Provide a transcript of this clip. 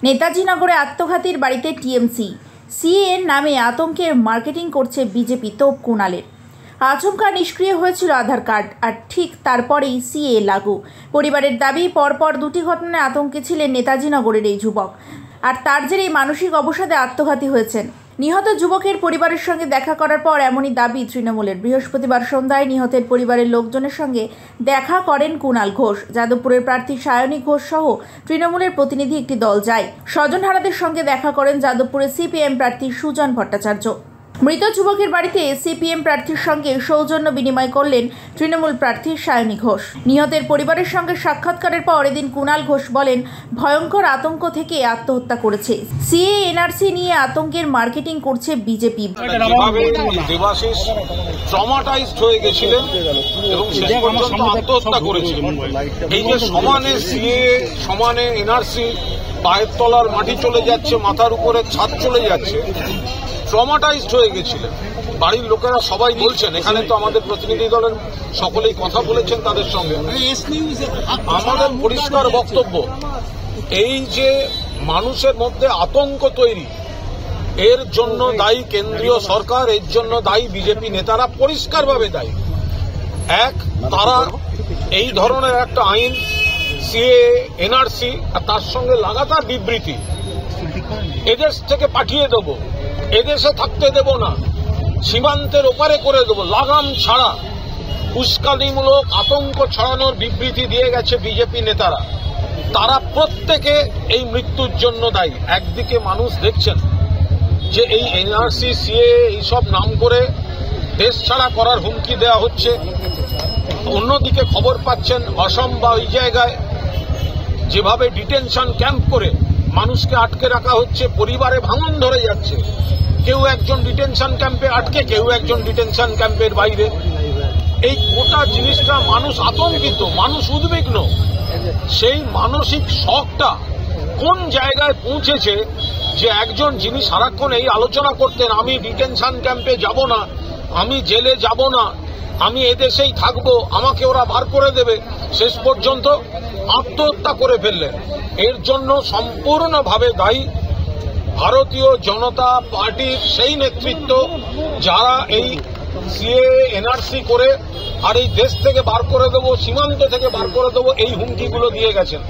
নেতাজি নগরে আত্মঘাতীর বাড়িতে টিএমসি। সিএএর নামে আতঙ্কের মার্কেটিং করছে বিজেপি। তোপ কুণালের। আচমকা নিষ্ক্রিয় হয়েছিল আধার কার্ড, আর ঠিক তারপরেই সিএএ লাগু। পরিবারের দাবি, পরপর দুটি ঘটনায় আতঙ্কে ছিলেন নেতাজি নগরের এই যুবক, আর তার জেরেই মানসিক অবসাদে আত্মঘাতী হয়েছেন। নিহত যুবকের পরিবারের সঙ্গে দেখা করার পর এমনই দাবি তৃণমূলের। বৃহস্পতিবার সন্ধ্যায় নিহতের পরিবারের লোকজনের সঙ্গে দেখা করেন কুণাল ঘোষ। যাদবপুরের প্রার্থী সায়নী ঘোষ সহ তৃণমূলের প্রতিনিধি একটি দল যায়। স্বজনহারাদের সঙ্গে দেখা করেন যাদবপুরের সিপিএম প্রার্থী সুজন ভট্টাচার্য। মৃত যুবকের বাড়িতে সিপিএম প্রার্থীর সঙ্গে সৌজন্য বিনিময় করলেন তৃণমূল প্রার্থী সায়নী ঘোষ। নিহতের পরিবারের সঙ্গে সাক্ষাৎকারের পর এদিন কুণাল ঘোষ বলেন, ভয়ঙ্কর আতঙ্ক থেকে আত্মহত্যা করেছে। সিএ এনআরসি নিয়ে আতঙ্কের মার্কেটিং করছে বিজেপি। দেবাশিস ট্রমাটাইজড হয়ে গেছিলেন এবং শেষ পর্যন্ত আত্মহত্যা করেছিলেন। এই যে সমানে সিএ সমানে এনআরসি, পায়ের তলার মাটি চলে যাচ্ছে, মাথার উপরে ছাদ চলে যাচ্ছে, ট্রমাটাইজড হয়ে গেছিলেন। বাড়ির লোকেরা সবাই বলছেন, এখানে তো আমাদের প্রতিনিধি দলের সকলেই কথা বলেছেন তাদের সঙ্গে। আমাদের পরিষ্কার বক্তব্য, এই যে মানুষের মধ্যে আতঙ্ক তৈরি, এর জন্য দায়ী কেন্দ্রীয় সরকার, এর জন্য দায়ী বিজেপি নেতারা, পরিষ্কারভাবে দায়ী। এক, তারা এই ধরনের একটা আইন সিএ এনআরসি আর তার সঙ্গে লাগাতার বিবৃতি, এদেশ থেকে পাঠিয়ে দেব, এদেশে থাকতে দেব না, সীমান্তের ওপারে করে দেব, লাগাম ছাড়া উস্কানিমূলক আতঙ্ক ছড়ানোর বিবৃতি দিয়ে গেছে বিজেপি নেতারা। তারা প্রত্যেকে এই মৃত্যুর জন্য দায়ী। একদিকে মানুষ দেখছেন যে এই এনআরসি সিএ এইসব নাম করে দেশ ছাড়া করার হুমকি দেওয়া হচ্ছে, অন্যদিকে খবর পাচ্ছেন অসম বা ওই জায়গায় যেভাবে ডিটেনশন ক্যাম্প করে মানুষকে আটকে রাখা হচ্ছে, পরিবারে ভাঙন ধরে যাচ্ছে। কেউ একজন ডিটেনশন ক্যাম্পে আটকে, কেউ একজন ডিটেনশন ক্যাম্পের বাইরে। এই গোটা জিনিসটা মানুষ আতঙ্কিত, মানুষ উদ্বিগ্ন। সেই মানসিক শকটা কোন জায়গায় পৌঁছেছে যে একজন যিনি সারাক্ষণ এই আলোচনা করতেন, আমি ডিটেনশন ক্যাম্পে যাব না, আমি জেলে যাব না, আমি এদেশেই থাকবো, আমাকে ওরা বার করে দেবে, শেষ পর্যন্ত আত্মহত্যা করে ফেললেন। এর জন্য সম্পূর্ণভাবে দায়ী ভারতীয় জনতা পার্টির সেই নেতৃত্ব যারা এই সিএ এনআরসি করে আর এই দেশ থেকে বার করে দেবো, সীমান্ত থেকে বার করে দেবো, এই হুমকিগুলো দিয়ে গেছেন।